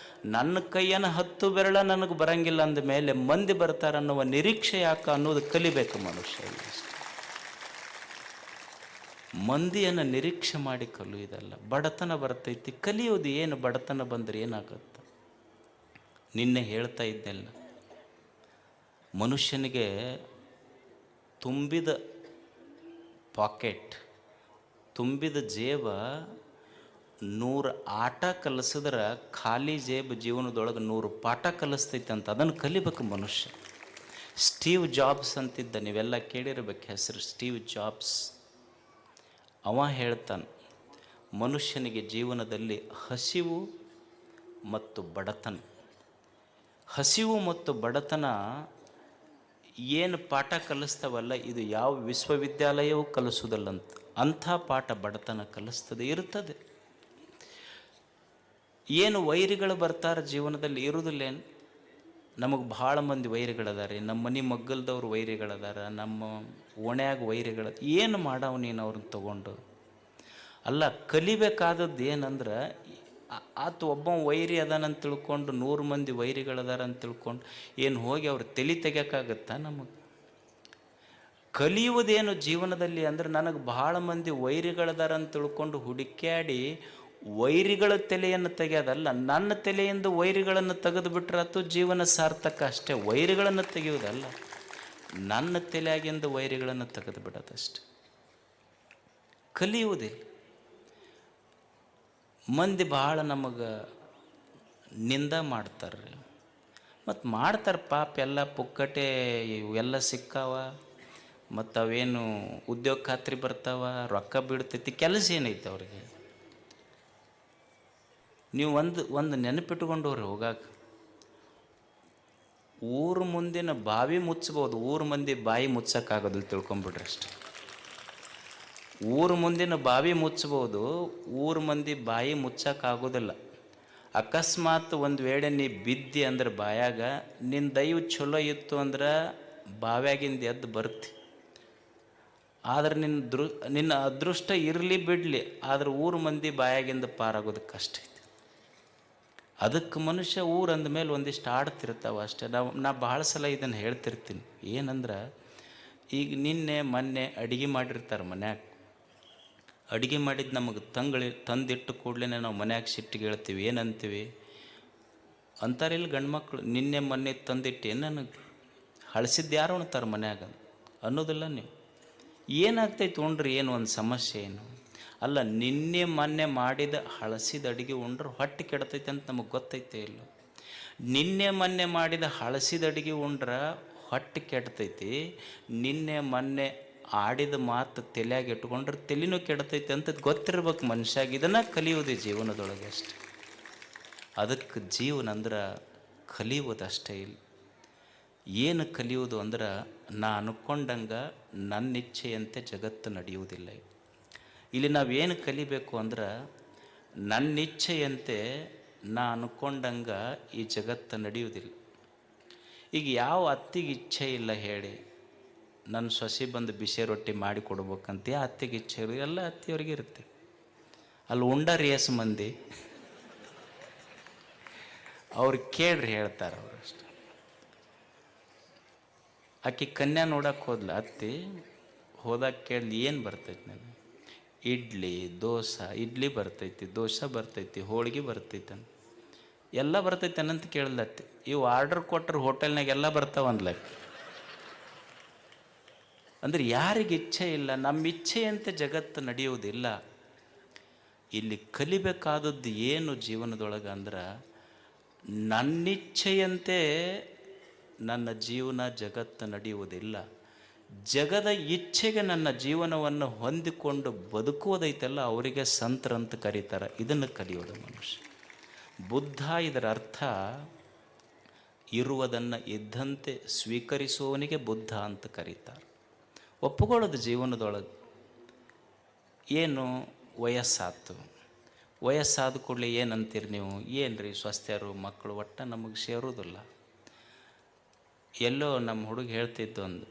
ನನ್ನ ಕೈಯನ್ನು 10 ಬೆರಳ ನನಗೆ ಬರಂಗಿಲ್ಲ ಅಂದಮೇಲೆ ಮಂದಿ ಬರ್ತಾರೆ ಅನ್ನುವ ನಿರೀಕ್ಷೆ ಯಾಕೆ ಅನ್ನೋದು ಕಲಿಬೇಕು ಮನುಷ್ಯ. ಮಂದಿಯನ್ನು ನಿರೀಕ್ಷೆ ಮಾಡಿ ಕಲಿಯೋದಲ್ಲ. ಬಡತನ ಬರ್ತೈತಿ, ಕಲಿಯೋದು ಏನು? ಬಡತನ ಬಂದರೆ ಏನಾಗುತ್ತೆ? ನಿನ್ನೆ ಹೇಳ್ತಾ ಇದ್ದೆಲ್ಲ, ಮನುಷ್ಯನಿಗೆ ತುಂಬಿದ ಪಾಕೆಟ್, ತುಂಬಿದ ಜೇಬ 100 ಆಟ ಕಲಿಸಿದ್ರೆ ಖಾಲಿ ಜೇಬು ಜೀವನದೊಳಗೆ 100 ಪಾಠ ಕಲಿಸ್ತೈತೆ ಅಂತ. ಅದನ್ನು ಕಲಿಬೇಕು ಮನುಷ್ಯ. ಸ್ಟೀವ್ ಜಾಬ್ಸ್ ಅಂತಿದ್ದ, ನೀವೆಲ್ಲ ಕೇಳಿರ್ಬೇಕು ಹೆಸರು, ಸ್ಟೀವ್ ಜಾಬ್ಸ್. ಅವ ಹೇಳ್ತಾನೆ, ಮನುಷ್ಯನಿಗೆ ಜೀವನದಲ್ಲಿ ಹಸಿವು ಮತ್ತು ಬಡತನ, ಹಸಿವು ಮತ್ತು ಬಡತನ ಏನು ಪಾಠ ಕಲಿಸ್ತಾವಲ್ಲ, ಇದು ಯಾವ ವಿಶ್ವವಿದ್ಯಾಲಯವೂ ಕಲಿಸೋದಲ್ಲಂತ. ಅಂಥ ಪಾಠ ಬಡತನ ಕಲಿಸ್ತದೆ, ಇರ್ತದೆ. ಏನು ವೈರಿಗಳು ಬರ್ತಾರೆ ಜೀವನದಲ್ಲಿ ಇರುವುದಿಲ್ಲೇನು? ನಮಗೆ ಭಾಳ ಮಂದಿ ವೈರಿಗಳದಾರೆ. ನಮ್ಮ ಮನೆ ಮಗ್ಗಲ್ದವ್ರು ವೈರಿಗಳದಾರ, ನಮ್ಮ ಓಣ್ಯಾಗ ವೈರಿಗಳ. ಏನು ಮಾಡವು ನೀನು ಅವ್ರನ್ನ ತಗೊಂಡು? ಅಲ್ಲ, ಕಲಿಬೇಕಾದದ್ದು ಏನಂದ್ರೆ, ಆತ ಒಬ್ಬ ವೈರಿ ಅದಾನಂತ ತಿಳ್ಕೊಂಡು 100 ಮಂದಿ ವೈರಿಗಳದಾರ ಅಂತ ತಿಳ್ಕೊಂಡು ಏನು ಹೋಗಿ ಅವ್ರು ತಲೆ ತೆಗಿಯೋಕ್ಕಾಗತ್ತಾ? ನಮಗೆ ಕಲಿಯುವುದೇನು ಜೀವನದಲ್ಲಿ ಅಂದ್ರೆ, ನನಗೆ ಭಾಳ ಮಂದಿ ವೈರಿಗಳದಾರ ಅಂತ ತಿಳ್ಕೊಂಡು ಹುಡುಕ್ಯಾಡಿ ವೈರಿಗಳ ತಲೆಯನ್ನು ತೆಗೆಯೋದಲ್ಲ, ನನ್ನ ತಲೆಯಿಂದ ವೈರಿಗಳನ್ನು ತೆಗೆದು ಬಿಟ್ರೆ ಅದು ಜೀವನ ಸಾರ್ಥಕ ಅಷ್ಟೇ. ವೈರಿಗಳನ್ನು ತೆಗೆಯುವುದಲ್ಲ, ನನ್ನ ತಲೆಯಾಗಿಂದ ವೈರಿಗಳನ್ನು ತೆಗೆದು ಬಿಡೋದಷ್ಟೆ. ಕಲಿಯುವುದಿಲ್ಲ. ಮಂದಿ ಭಾಳ ನಮಗೆ ನಿಂದ ಮಾಡ್ತಾರೆ, ಮತ್ತು ಮಾಡ್ತಾರೆ ಪಾಪ. ಎಲ್ಲ ಪುಕ್ಕಟೆ ಇವೆಲ್ಲ ಸಿಕ್ಕಾವ, ಮತ್ತು ಅವೇನು ಉದ್ಯೋಗ ಖಾತ್ರಿ ಬರ್ತಾವ, ರೊಕ್ಕ ಬೀಳ್ತೈತಿ, ಕೆಲಸ ಏನೈತೆ ಅವ್ರಿಗೆ? ನೀವು ಒಂದು ನೆನಪಿಟ್ಕೊಂಡವ್ರಿ ಹೋಗಾಕ, ಊರು ಮುಂದಿನ ಬಾವಿ ಮುಚ್ಚಬೋದು, ಊರು ಮಂದಿ ಬಾಯಿ ಮುಚ್ಚಕ್ಕಾಗೋದಿಲ್ಲ, ತಿಳ್ಕೊಂಬಿಡ್ರಿ ಅಷ್ಟೆ. ಊರು ಮುಂದಿನ ಬಾವಿ ಮುಚ್ಚಬೋದು, ಊರು ಮಂದಿ ಬಾಯಿ ಮುಚ್ಚಕ್ಕಾಗೋದಿಲ್ಲ. ಅಕಸ್ಮಾತ್ ಒಂದು ವೇಳೆ ನೀ ಬಿದ್ದಿ ಅಂದ್ರೆ ಬಾಯಾಗ, ನಿನ್ನ ದೈವ ಚಲೋ ಇತ್ತು ಅಂದ್ರೆ ಬಾವ್ಯಾಗಿಂದ ಎದ್ದು ಬರ್ತಿ. ಆದ್ರೆ ನಿನ್ನ ಅದೃಷ್ಟ ಇರಲಿ ಬಿಡಲಿ, ಆದ್ರೆ ಊರು ಮಂದಿ ಬಾಯಾಗಿಂದ ಪಾರಾಗೋದಕ್ಕೆ ಕಷ್ಟ ಐತಿ. ಅದಕ್ಕೆ ಮನುಷ್ಯ ಊರು ಅಂದಮೇಲೆ ಒಂದಿಷ್ಟು ಆಡ್ತಿರ್ತಾವೆ ಅಷ್ಟೇ. ನಾ ಭಾಳ ಸಲ ಇದನ್ನು ಹೇಳ್ತಿರ್ತೀನಿ. ಏನಂದ್ರೆ, ಈಗ ನಿನ್ನೆ ಮೊನ್ನೆ ಅಡುಗೆ ಮಾಡಿರ್ತಾರೆ ಮನ್ಯಾಗ. ಅಡುಗೆ ಮಾಡಿದ್ದು ನಮಗೆ ತಂದಿಟ್ಟು ಕೂಡಲೇ ನಾವು ಮನ್ಯಾಗ ಸಿಟ್ಟಿಗೆ ಹೇಳ್ತೀವಿ. ಏನಂತೀವಿ ಅಂತಾರಿಲ್ಲ ಗಂಡು ಮಕ್ಕಳು, ನಿನ್ನೆ ಮೊನ್ನೆ ತಂದಿಟ್ಟು ಏನು ನನಗೆ ಹಳಸಿದ್ದು ಯಾರು ಉಣ್ತಾರೆ ಮನ್ಯಾಗ ಅನ್ನೋದಿಲ್ಲ ನೀವು. ಏನಾಗ್ತೈತೆ ಉಣ್ರಿ, ಏನು ಒಂದು ಸಮಸ್ಯೆ ಏನು ಅಲ್ಲ. ನಿನ್ನೆ ಮೊನ್ನೆ ಮಾಡಿದ ಹಳಸಿದ ಅಡುಗೆ ಉಂಡ್ರೆ ಹೊಟ್ಟೆ ಕೆಡ್ತೈತೆ ಅಂತ ನಮಗೆ ಗೊತ್ತೈತೆ ಇಲ್ಲ. ನಿನ್ನೆ ಮೊನ್ನೆ ಮಾಡಿದ ಹಳಸಿದ ಅಡುಗೆ ಉಂಡ್ರೆ ಹೊಟ್ಟೆ ಕೆಡ್ತೈತಿ. ನಿನ್ನೆ ಮೊನ್ನೆ ಆಡಿದ ಮಾತು ತಲೆಯಾಗಿ ಇಟ್ಕೊಂಡ್ರೆ ತಲೆನೂ ಕೆಡ್ತೈತೆ ಅಂತ ಗೊತ್ತಿರ್ಬೇಕು ಮನುಷ್ಯಾಗ. ಇದನ್ನು ಕಲಿಯೋದು ಜೀವನದೊಳಗೆ ಅಷ್ಟೆ. ಅದಕ್ಕೆ ಜೀವನ ಅಂದ್ರೆ ಕಲಿಯೋದಷ್ಟೇ ಇಲ್ಲ. ಏನು ಕಲಿಯೋದು ಅಂದ್ರೆ, ನಾ ಅನ್ಕೊಂಡಂಗೆ ನನ್ನ ಇಚ್ಛೆಯಂತೆ ಜಗತ್ತು ನಡೆಯುವುದಿಲ್ಲ. ಇಲ್ಲಿ ನಾವೇನು ಕಲಿಬೇಕು ಅಂದ್ರೆ, ನನ್ನ ಇಚ್ಛೆಯಂತೆ ನಾ ಅನ್ಕೊಂಡಂಗೆ ಈ ಜಗತ್ತು ನಡೆಯುವುದಿಲ್ಲ. ಈಗ ಯಾವ ಅತ್ತಿಗೆ ಇಚ್ಛೆ ಇಲ್ಲ ಹೇಳಿ, ನನ್ನ ಸೊಸೆ ಬಂದು ಬಿಸಿ ರೊಟ್ಟಿ ಮಾಡಿ ಕೊಡ್ಬೇಕಂತ ಆ ಅತ್ತಿಗೆ ಇಚ್ಛೆ ಇರೋ ಎಲ್ಲ ಅತ್ತಿಯವ್ರಿಗೆ ಇರುತ್ತೆ. ಅಲ್ಲಿ ಉಂಡಾರ ಏಸು ಮಂದಿ ಅವ್ರಿಗೆ ಕೇಳ್ರಿ ಹೇಳ್ತಾರೆ ಅವ್ರು ಅಷ್ಟೆ. ಆಕೆ ಕನ್ಯಾ ನೋಡಕ್ಕೆ ಹೋದ್ಲ ಅತ್ತಿ, ಹೋದಾಗ ಕೇಳಿ ಏನು ಬರ್ತೈತಿ ನನಗೆ? ಇಡ್ಲಿ ದೋಸೆ, ಇಡ್ಲಿ ಬರ್ತೈತಿ, ದೋಸೆ ಬರ್ತೈತಿ, ಹೋಳಿಗೆ ಬರ್ತೈತೆ, ಎಲ್ಲ ಬರ್ತೈತೆ ಅನ್ನಂತ ಕೇಳ್ದತ್ತಿ. ಇವು ಆರ್ಡ್ರ್ ಕೊಟ್ಟರು ಹೋಟೆಲ್ನಾಗ ಎಲ್ಲ ಬರ್ತಾವಂದ್ಲಕ್ಕೆ. ಅಂದರೆ ಯಾರಿಗೆ ಇಚ್ಛೆ ಇಲ್ಲ, ನಮ್ಮ ಇಚ್ಛೆಯಂತೆ ಜಗತ್ತು ನಡೆಯುವುದಿಲ್ಲ. ಇಲ್ಲಿ ಕಲಿಬೇಕಾದದ್ದು ಏನು ಜೀವನದೊಳಗೆ ಅಂದ್ರೆ, ನನ್ನಿಚ್ಛೆಯಂತೆ ನನ್ನ ಜೀವನ ಜಗತ್ತು ನಡೆಯುವುದಿಲ್ಲ. ಜಗದ ಇಚ್ಛೆಗೆ ನನ್ನ ಜೀವನವನ್ನು ಹೊಂದಿಕೊಂಡು ಬದುಕುವುದೈತಲ್ಲ, ಅವರಿಗೆ ಸಂತರಂತ ಕರೀತಾರೆ. ಇದನ್ನು ಕಲಿಯೋದು ಮನುಷ್ಯ. ಬುದ್ಧ ಇದರ ಅರ್ಥ, ಇರುವುದನ್ನು ಇದ್ದಂತೆ ಸ್ವೀಕರಿಸುವವನಿಗೆ ಬುದ್ಧ ಅಂತ ಕರೀತಾರೆ. ಒಪ್ಪುಕೊಳ್ಳೋದು ಜೀವನದೊಳಗೆ. ಏನು ವಯಸ್ಸಾತು, ವಯಸ್ಸಾದ ಕೂಡಲೇ ಏನಂತೀರಿ ನೀವು? ಏನು ರೀ ಸ್ವಸ್ಥರು ಮಕ್ಕಳು ಒಟ್ಟು ನಮಗೆ ಸೇರೋದಿಲ್ಲ. ಎಲ್ಲೋ ನಮ್ಮ ಹುಡುಗ ಹೇಳ್ತಿದ್ದು ಒಂದು,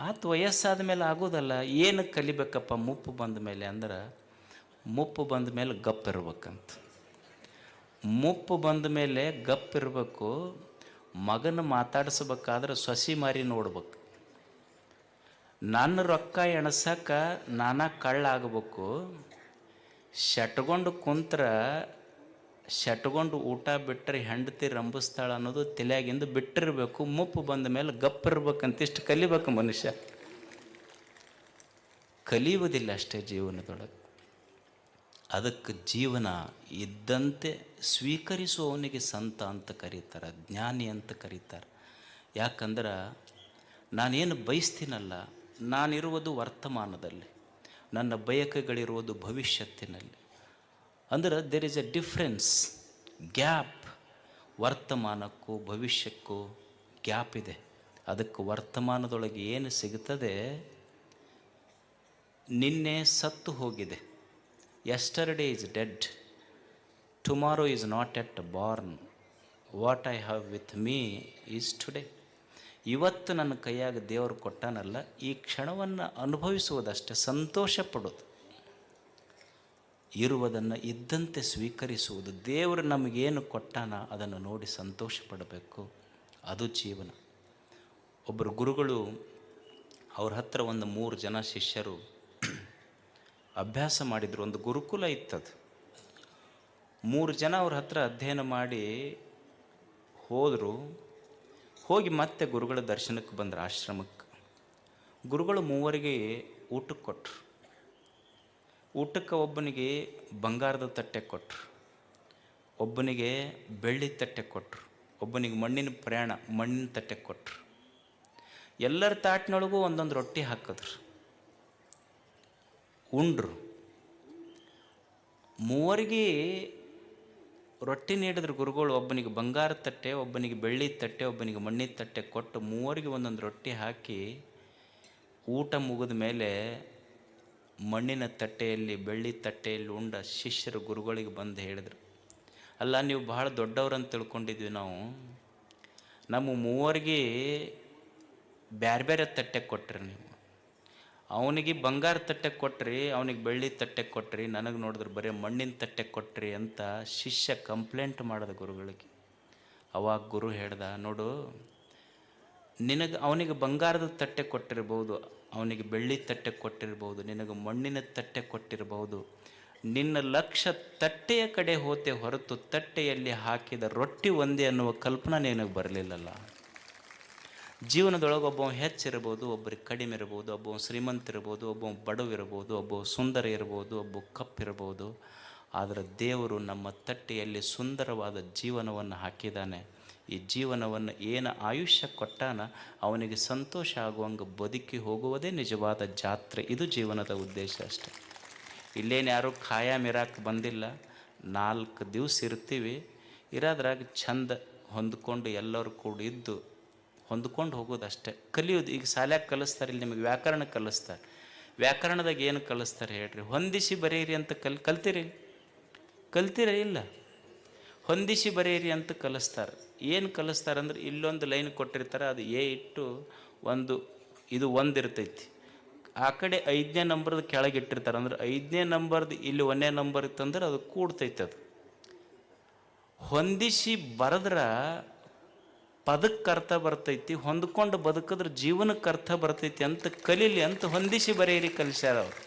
ಆತು ವಯಸ್ಸಾದ ಮೇಲೆ ಆಗೋದಲ್ಲ, ಏನು ಕಲಿಬೇಕಪ್ಪ ಮುಪ್ಪು ಬಂದ ಮೇಲೆ ಅಂದ್ರೆ, ಮುಪ್ಪು ಬಂದ ಮೇಲೆ ಗಪ್ಪಿರ್ಬೇಕಂತ. ಮುಪ್ಪು ಬಂದ ಮೇಲೆ ಗಪ್ಪಿರಬೇಕು. ಮಗನ ಮಾತಾಡಿಸ್ಬೇಕಾದ್ರೆ ಸೊಸಿ ಮಾರಿ ನೋಡ್ಬೇಕು. ನನ್ನ ರೊಕ್ಕ ಎಣಸಕ್ಕೆ ನಾನಾ ಕಳ್ಳಾಗಬೇಕು. ಶಟ್ಕೊಂಡು ಕುಂತ್ರ, ಶಟ್ಕೊಂಡು ಊಟ ಬಿಟ್ಟರೆ ಹೆಂಡತಿ ರಂಬಿಸ್ತಾಳೆ ಅನ್ನೋದು ತಲೆಯಾಗಿಂದ ಬಿಟ್ಟಿರಬೇಕು. ಮುಪ್ಪು ಬಂದ ಮೇಲೆ ಗಪ್ಪಿರ್ಬೇಕಂತಿಷ್ಟು ಕಲಿಬೇಕು ಮನುಷ್ಯ. ಕಲಿಯುವುದಿಲ್ಲ ಅಷ್ಟೇ ಜೀವನದೊಳಗೆ. ಅದಕ್ಕೆ ಜೀವನ ಇದ್ದಂತೆ ಸ್ವೀಕರಿಸುವವನಿಗೆ ಸಂತ ಅಂತ ಕರೀತಾರೆ, ಜ್ಞಾನಿ ಅಂತ ಕರೀತಾರೆ. ಯಾಕಂದ್ರೆ ನಾನೇನು ಬಯಸ್ತೀನಲ್ಲ, ನಾನಿರುವುದು ವರ್ತಮಾನದಲ್ಲಿ, ನನ್ನ ಬಯಕೆಗಳಿರುವುದು ಭವಿಷ್ಯತ್ತಿನಲ್ಲಿ. ಅಂದ್ರೆ there is a difference, gap. ವರ್ತಮಾನಕ್ಕೂ ಭವಿಷ್ಯಕ್ಕೂ ಗ್ಯಾಪ್ ಇದೆ. ಅದಕ್ಕೆ ವರ್ತಮಾನದೊಳಗೆ ಏನು ಸಿಗುತ್ತದೆ, ನಿನ್ನೆ ಸತ್ತು ಹೋಗಿದೆ. Yesterday is dead, tomorrow is not yet born, what I have with me is today. ಇವತ್ತು ನನ್ನ ಕೈಯಾಗ ದೇವರು ಕೊಟ್ಟಾನಲ್ಲ, ಈ ಕ್ಷಣವನ್ನು ಅನುಭವಿಸುವುದಷ್ಟೇ, ಸಂತೋಷ ಪಡೋದು. ಇರುವುದನ್ನು ಇದ್ದಂತೆ ಸ್ವೀಕರಿಸುವುದು. ದೇವರು ನಮಗೇನು ಕೊಟ್ಟಾನ ಅದನ್ನು ನೋಡಿ ಸಂತೋಷ ಪಡಬೇಕು. ಅದು ಜೀವನ. ಒಬ್ಬರು ಗುರುಗಳು, ಅವ್ರ ಹತ್ರ ಒಂದು 3 ಜನ ಶಿಷ್ಯರು ಅಭ್ಯಾಸ ಮಾಡಿದರು. ಒಂದು ಗುರುಕುಲ ಇತ್ತದು. 3 ಜನ ಅವ್ರ ಹತ್ರ ಅಧ್ಯಯನ ಮಾಡಿ ಹೋದರು. ಹೋಗಿ ಮತ್ತೆ ಗುರುಗಳ ದರ್ಶನಕ್ಕೆ ಬಂದರು ಆಶ್ರಮಕ್ಕೆ. ಗುರುಗಳು ಮೂವರಿಗೆ ಊಟಕ್ಕೆ ಕೊಟ್ಟರು. ಊಟಕ್ಕೆ ಒಬ್ಬನಿಗೆ ಬಂಗಾರದ ತಟ್ಟೆ ಕೊಟ್ಟರು, ಒಬ್ಬನಿಗೆ ಬೆಳ್ಳಿ ತಟ್ಟೆ ಕೊಟ್ಟರು, ಒಬ್ಬನಿಗೆ ಮಣ್ಣಿನ ತಟ್ಟೆ ಕೊಟ್ಟರು. ಎಲ್ಲರ ತಾಟಿನೊಳಗೂ ಒಂದೊಂದು ರೊಟ್ಟಿ ಹಾಕಿದ್ರು, ಉಂಡ್ರು. ಮೂವರಿಗೆ ರೊಟ್ಟಿ ನೀಡಿದ್ರು ಗುರುಗಳು. ಒಬ್ಬನಿಗೆ ಬಂಗಾರ ತಟ್ಟೆ, ಒಬ್ಬನಿಗೆ ಬೆಳ್ಳಿ ತಟ್ಟೆ, ಒಬ್ಬನಿಗೆ ಮಣ್ಣಿನ ತಟ್ಟೆ ಕೊಟ್ಟು ಮೂವರಿಗೆ ಒಂದೊಂದು ರೊಟ್ಟಿ ಹಾಕಿ ಊಟ ಮುಗಿದ ಮೇಲೆ ಮಣ್ಣಿನ ತಟ್ಟೆಯಲ್ಲಿ ಬೆಳ್ಳಿ ತಟ್ಟೆಯಲ್ಲಿ ಉಂಡ ಶಿಷ್ಯರು ಗುರುಗಳಿಗೆ ಬಂದು ಹೇಳಿದರು, ಅಲ್ಲ ನೀವು ಬಹಳ ದೊಡ್ಡವ್ರಂತ ತಿಳ್ಕೊಂಡಿದ್ವಿ ನಾವು. ನಮ್ಮ ಮೂವರಿಗೆ ಬೇರೆ ಬೇರೆ ತಟ್ಟೆ ಕೊಟ್ರಿ ನೀವು. ಅವನಿಗೆ ಬಂಗಾರ ತಟ್ಟೆ ಕೊಟ್ರಿ, ಅವನಿಗೆ ಬೆಳ್ಳಿ ತಟ್ಟೆ ಕೊಟ್ರಿ, ನನಗೆ ನೋಡಿದ್ರೆ ಬರೀ ಮಣ್ಣಿನ ತಟ್ಟೆ ಕೊಟ್ರಿ ಅಂತ ಶಿಷ್ಯ ಕಂಪ್ಲೇಂಟ್ ಮಾಡಿದ ಗುರುಗಳಿಗೆ. ಅವಾಗ ಗುರು ಹೇಳ್ದ, ನೋಡು, ಅವನಿಗೆ ಬಂಗಾರದ ತಟ್ಟೆ ಕೊಟ್ಟಿರ್ಬೋದು, ಅವನಿಗೆ ಬೆಳ್ಳಿ ತಟ್ಟೆ ಕೊಟ್ಟಿರ್ಬೋದು, ನಿನಗೆ ಮಣ್ಣಿನ ತಟ್ಟೆ ಕೊಟ್ಟಿರ್ಬೋದು. ನಿನ್ನ ಲಕ್ಷ್ಯ ತಟ್ಟೆಯ ಕಡೆ ಹೋತೆ ಹೊರತು ತಟ್ಟೆಯಲ್ಲಿ ಹಾಕಿದ ರೊಟ್ಟಿ ಒಂದೇ ಅನ್ನುವ ಕಲ್ಪನೆ ನಿನಗೆ ಬರಲಿಲ್ಲಲ್ಲ. ಜೀವನದೊಳಗೆ ಒಬ್ಬ ಹೆಚ್ಚಿರ್ಬೋದು, ಒಬ್ಬರಿಗೆ ಕಡಿಮೆ ಇರ್ಬೋದು, ಒಬ್ಬ ಶ್ರೀಮಂತ ಇರ್ಬೋದು, ಒಬ್ಬ ಬಡವಿರ್ಬೋದು, ಒಬ್ಬ ಸುಂದರ ಇರ್ಬೋದು, ಒಬ್ಬ ಕಪ್ಪಿರ್ಬೋದು. ಆದರೆ ದೇವರು ನಮ್ಮ ತಟ್ಟೆಯಲ್ಲಿ ಸುಂದರವಾದ ಜೀವನವನ್ನು ಹಾಕಿದ್ದಾನೆ. ಈ ಜೀವನವನ್ನು ಏನು ಆಯುಷ್ಯ ಕೊಟ್ಟಾನ ಅವನಿಗೆ ಸಂತೋಷ ಆಗುವಂಗೆ ಬದುಕಿ ಹೋಗುವುದೇ ನಿಜವಾದ ಜಾತ್ರೆ. ಇದು ಜೀವನದ ಉದ್ದೇಶ ಅಷ್ಟೆ. ಇಲ್ಲೇನು ಯಾರೂ ಖಾಯಮಿರಾಕ್ಕೆ ಬಂದಿಲ್ಲ. 4 ದಿವಸ ಇರ್ತೀವಿ, ಇರೋದ್ರಾಗ ಚಂದ ಹೊಂದ್ಕೊಂಡು ಎಲ್ಲರೂ ಕೂಡ ಇದ್ದು ಹೊಂದ್ಕೊಂಡು ಹೋಗೋದು ಅಷ್ಟೇ. ಕಲಿಯೋದು ಈಗ ಶಾಲ್ಯಾಗ ಕಲಿಸ್ತಾರೆ, ಇಲ್ಲಿ ನಿಮಗೆ ವ್ಯಾಕರಣ ಕಲಿಸ್ತಾರೆ. ವ್ಯಾಕರಣದಾಗ ಏನು ಕಲಿಸ್ತಾರೆ ಹೇಳ್ರಿ? ಹೊಂದಿಸಿ ಬರೆಯಿರಿ ಅಂತ ಕಲ್ತೀರ ಇಲ್ಲ? ಹೊಂದಿಸಿ ಬರೆಯಿರಿ ಅಂತ ಕಲಿಸ್ತಾರೆ. ಏನು ಕಲಿಸ್ತಾರೆ ಅಂದ್ರೆ, ಇಲ್ಲೊಂದು ಲೈನ್ ಕೊಟ್ಟಿರ್ತಾರೆ, ಅದು ಎ ಇಟ್ಟು ಇದು ಇರ್ತೈತಿ, ಆ ಕಡೆ 5ನೇ ನಂಬರ್ದು ಕೆಳಗೆ ಇಟ್ಟಿರ್ತಾರೆ. ಅಂದ್ರೆ 5ನೇ ನಂಬರ್ದು ಇಲ್ಲಿ 1ನೇ ನಂಬರ್ ಇತ್ತಂದ್ರೆ ಅದು ಕೂಡ್ತೈತೆ. ಅದು ಹೊಂದಿಸಿ ಬರೆದ್ರೆ ಪದಕ್ಕೆ ಅರ್ಥ ಬರ್ತೈತಿ, ಹೊಂದ್ಕೊಂಡು ಬದುಕಿದ್ರೆ ಜೀವನಕ್ಕೆ ಅರ್ಥ ಬರ್ತೈತಿ ಅಂತ ಕಲೀಲಿ ಅಂತ ಹೊಂದಿಸಿ ಬರೆಯಿರಿ ಕಲಿಸ್ಯಾರ ಅವರು.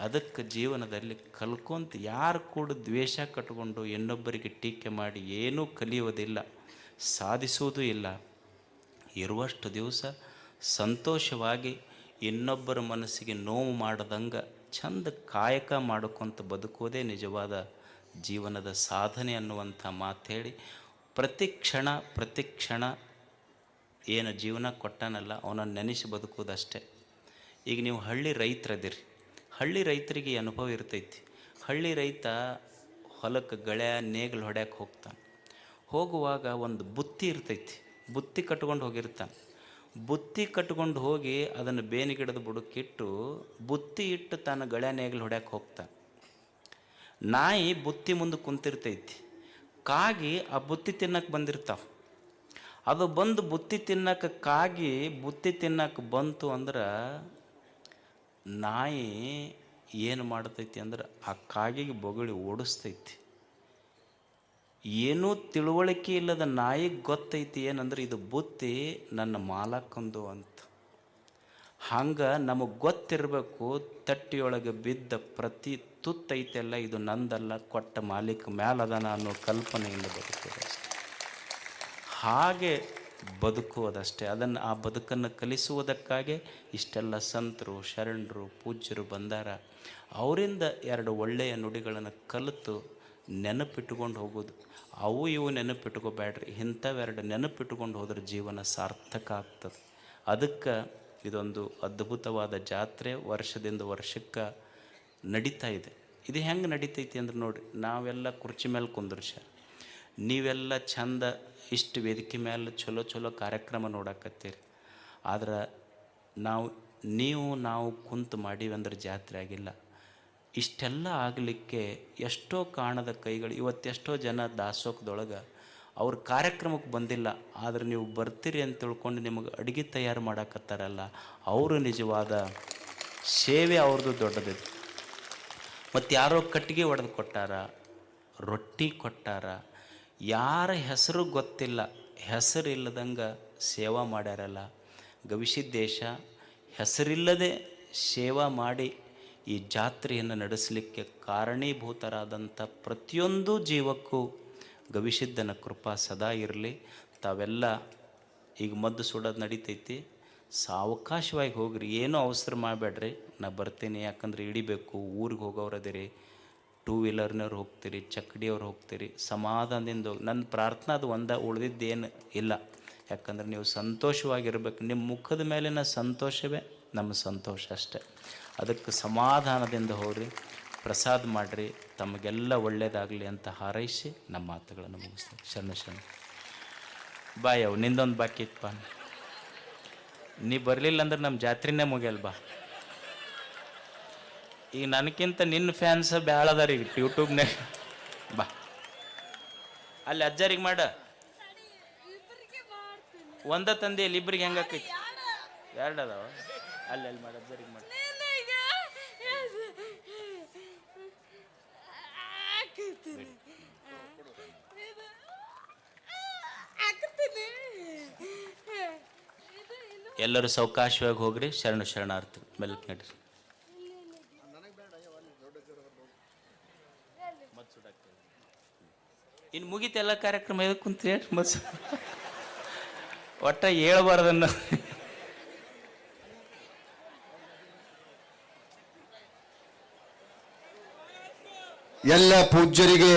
ಅದಕ್ಕೆ ಜೀವನದಲ್ಲಿ ಕಲ್ಕೊಂತ ಯಾರು ಕೂಡ ದ್ವೇಷ ಕಟ್ಕೊಂಡು ಇನ್ನೊಬ್ಬರಿಗೆ ಟೀಕೆ ಮಾಡಿ ಏನೂ ಕಲಿಯೋದಿಲ್ಲ, ಸಾಧಿಸುವುದೂ ಇಲ್ಲ. ಇರುವಷ್ಟು ದಿವಸ ಸಂತೋಷವಾಗಿ ಇನ್ನೊಬ್ಬರ ಮನಸ್ಸಿಗೆ ನೋವು ಮಾಡದಂಗೆ ಚಂದ ಕಾಯಕ ಮಾಡ್ಕೊತ ಬದುಕೋದೇ ನಿಜವಾದ ಜೀವನದ ಸಾಧನೆ ಅನ್ನುವಂಥ ಮಾತು ಹೇಳಿ, ಪ್ರತಿ ಕ್ಷಣ ಏನು ಜೀವನ ಕೊಟ್ಟಾನಲ್ಲ ಅವನನ್ನು ನೆನೆಸಿ ಬದುಕೋದಷ್ಟೇ. ಈಗ ನೀವು ಹಳ್ಳಿ ರೈತರದಿರಿ, ಹಳ್ಳಿ ರೈತರಿಗೆ ಅನುಭವ ಇರ್ತೈತಿ. ಹಳ್ಳಿ ರೈತ ಹೊಲಕ್ಕೆ ನೇಗಿಲು ಹೊಡ್ಯಕ್ಕೆ ಹೋಗ್ತಾನೆ. ಹೋಗುವಾಗ ಒಂದು ಬುತ್ತಿ ಇರ್ತೈತಿ, ಬುತ್ತಿ ಕಟ್ಕೊಂಡು ಹೋಗಿರ್ತಾನೆ. ಬುತ್ತಿ ಕಟ್ಕೊಂಡು ಹೋಗಿ ಅದನ್ನು ಬೇನಿಗಿಡದ ಬುಡಕ್ಕಿಟ್ಟು ಬುತ್ತಿ ಇಟ್ಟು ತಾನು ನೇಗಿಲು ಹೊಡ್ಯಕ್ಕೆ ಹೋಗ್ತಾನೆ. ನಾಯಿ ಬುತ್ತಿ ಮುಂದೆ ಕುಂತಿರ್ತೈತಿ, ಕಾಗಿ ಆ ಬುತ್ತಿ ತಿನ್ನಕ್ಕೆ ಬಂದಿರ್ತಾವೆ. ಅದು ಬಂದು ಬುತ್ತಿ ತಿನ್ನಕ್ಕೆ ಕಾಗಿ ಬುತ್ತಿ ತಿನ್ನಕ್ಕೆ ಬಂತು ಅಂದ್ರೆ ನಾಯಿ ಏನು ಮಾಡ್ತೈತಿ ಅಂದ್ರೆ ಆ ಕಾಗಿಗೆ ಬೊಗಳಿ ಓಡಿಸ್ತೈತಿ. ಏನೂ ತಿಳುವಳಿಕೆ ಇಲ್ಲದ ನಾಯಿಗೆ ಗೊತ್ತೈತಿ ಏನಂದ್ರೆ ಇದು ಬುತ್ತಿ ನನ್ನ ಮಾಲಕ್ಕಂದು ಅಂತ. ಹಂಗೆ ನಮಗೆ ಗೊತ್ತಿರಬೇಕು, ತಟ್ಟಿಯೊಳಗೆ ಬಿದ್ದ ಪ್ರತಿ ತುತ್ತೈತೆಲ್ಲ ಇದು ನಂದಲ್ಲ, ಕೊಟ್ಟ ಮಾಲೀಕ ಮ್ಯಾಲದನ ಅನ್ನೋ ಕಲ್ಪನೆಯಿಂದ ಬದುಕೋದಷ್ಟೆ. ಹಾಗೆ ಬದುಕುವುದಷ್ಟೇ. ಆ ಬದುಕನ್ನು ಕಲಿಸುವುದಕ್ಕಾಗಿ ಇಷ್ಟೆಲ್ಲ ಸಂತರು, ಶರಣರು, ಪೂಜ್ಯರು ಬಂದಾರ. ಅವರಿಂದ 2 ಒಳ್ಳೆಯ ನುಡಿಗಳನ್ನು ಕಲಿತು ನೆನಪಿಟ್ಟುಕೊಂಡು ಹೋಗೋದು. ಇವು ನೆನಪಿಟ್ಕೋಬೇಡ್ರಿ, ಇಂಥವೆರಡು ನೆನಪಿಟ್ಟುಕೊಂಡು ಹೋದ್ರೆ ಜೀವನ ಸಾರ್ಥಕ ಆಗ್ತದೆ. ಅದಕ್ಕೆ ಇದೊಂದು ಅದ್ಭುತವಾದ ಜಾತ್ರೆ ವರ್ಷದಿಂದ ವರ್ಷಕ್ಕೆ ನಡೀತಾ ಇದೆ. ಇದು ಹೆಂಗೆ ನಡೀತೈತಿ ಅಂದ್ರೆ ನೋಡಿರಿ, ನಾವೆಲ್ಲ ಕುರ್ಚಿ ಮೇಲೆ ಕುಂದ್ರಸ್ಯಾರ, ನೀವೆಲ್ಲ ಚಂದ ಇಷ್ಟು ವೇದಿಕೆ ಮೇಲೆ ಚಲೋ ಕಾರ್ಯಕ್ರಮ ನೋಡಕತ್ತೀರಿ. ಆದ್ರೆ ನಾವು ಕುಂತು ಮಾಡೀವಿ ಅಂದ್ರೆ ಜಾತ್ರೆ ಆಗಿಲ್ಲ. ಇಷ್ಟೆಲ್ಲ ಆಗಲಿಕ್ಕೆ ಎಷ್ಟೋ ಕಾಣದ ಕೈಗಳು. ಇವತ್ತೆಷ್ಟೋ ಜನ ದಾಸೋಹದೊಳಗೆ ಅವ್ರ ಕಾರ್ಯಕ್ರಮಕ್ಕೆ ಬಂದಿಲ್ಲ, ಆದರೆ ನೀವು ಬರ್ತೀರಿ ಅಂತ ತಿಳ್ಕೊಂಡು ನಿಮಗೆ ಅಡುಗೆ ತಯಾರು ಮಾಡಕತ್ತಾರಲ್ಲ, ಅವರು ನಿಜವಾದ ಸೇವೆ ಅವ್ರದ್ದು ದೊಡ್ಡದಿದೆ. ಮತ್ತು ಯಾರೋ ಕಟ್ಟಿಗೆ ಒಡೆದು ಕೊಟ್ಟಾರ, ರೊಟ್ಟಿ ಕೊಟ್ಟಾರ, ಯಾರ ಹೆಸರು ಗೊತ್ತಿಲ್ಲ, ಹೆಸರಿಲ್ಲದಂಗೆ ಸೇವಾ ಮಾಡ್ಯಾರಲ್ಲ. ಗವಿಸಿದ್ದೇಶ ಹೆಸರಿಲ್ಲದೆ ಸೇವಾ ಮಾಡಿ ಈ ಜಾತ್ರೆಯನ್ನು ನಡೆಸಲಿಕ್ಕೆ ಕಾರಣೀಭೂತರಾದಂಥ ಪ್ರತಿಯೊಂದು ಜೀವಕ್ಕೂ ಗವಿಸಿದ್ಧನ ಕೃಪಾ ಸದಾ ಇರಲಿ. ತಾವೆಲ್ಲ ಈಗ ಮದ್ದು ಸುಡೋದು ನಡೀತೈತಿ, ಸಾವಕಾಶವಾಗಿ ಹೋಗ್ರಿ, ಏನೂ ಅವಸರ ಮಾಡಬೇಡ್ರಿ. ನಾ ಬರ್ತೀನಿ, ಯಾಕಂದ್ರೆ ಇಳಿಬೇಕು, ಊರಿಗೆ ಹೋಗೋರದಿರಿ, ಟೂ ವೀಲರ್ನವ್ರು ಹೋಗ್ತೀರಿ, ಚಕ್ಕಡಿಯವ್ರು ಹೋಗ್ತೀರಿ, ಸಮಾಧಾನದಿಂದ ಹೋಗಿ. ನನ್ನ ಪ್ರಾರ್ಥನಾದು ಉಳಿದಿದ್ದೇನು ಇಲ್ಲ, ಯಾಕಂದ್ರೆ ನೀವು ಸಂತೋಷವಾಗಿರ್ಬೇಕು. ನಿಮ್ಮ ಮುಖದ ಮೇಲಿನ ಸಂತೋಷವೇ ನಮ್ಮ ಸಂತೋಷ ಅಷ್ಟೆ. ಅದಕ್ಕೆ ಸಮಾಧಾನದಿಂದ ಹೋಗ್ರಿ, ಪ್ರಸಾದ ಮಾಡಿರಿ, ತಮಗೆಲ್ಲ ಒಳ್ಳೆಯದಾಗಲಿ ಅಂತ ಹಾರೈಸಿ ನಮ್ಮ ಮಾತುಗಳನ್ನು ಮುಗಿಸ್ತೀನಿ. ಶರಣ ಬಾಯ್. ಅವು ನಿಂದೊಂದು ಬಾಕಿ ಇತ್ತಪ್ಪ, ನೀ ಬರಲಿಲ್ಲ ಅಂದ್ರೆ ನಮ್ಮ ಜಾತ್ರೆನೇ ಮುಗಿಯಲ್ಲ. ಬಾ, ಈಗ ನನಗಿಂತ ನಿನ್ನ ಫ್ಯಾನ್ಸ್ ಬ್ಯಾಳ ಅದಾರ ಈಗ ಯೂಟ್ಯೂಬ್ನಾಗ. ಬಾ, ಅಲ್ಲಿ ಅಜ್ಜರಿಗೆ ಮಾಡ, ಒಂದ ತಂದೆ ಇಲ್ಲಿ ಇಬ್ಬರಿಗೆ ಹೆಂಗಾಕೈತಿ? ಎರಡು ಅದಾವ, ಅಲ್ಲಿ ಅಲ್ಲಿ ಮಾಡಿ, ಅಜ್ಜರಿಗೆ ಮಾಡಿ. ಎಲ್ಲರೂ ಸಾವಕಾಶವಾಗಿ ಹೋಗ್ರಿ. ಶರಣಾರ್ಥಿ ಮೆಲ್ಕ್ ನಡ್ರಿ. ಇನ್ನು ಮುಗಿತ ಎಲ್ಲ ಕಾರ್ಯಕ್ರಮ ಇದಕ್ಕೆ ಕುಂತ ಹೇಳಿ ಮತ್ಸು ಒಟ್ಟ ಹೇಳ್ಬಾರ್ದನ್ನು. ಎಲ್ಲ ಪೂಜ್ಯರಿಗೆ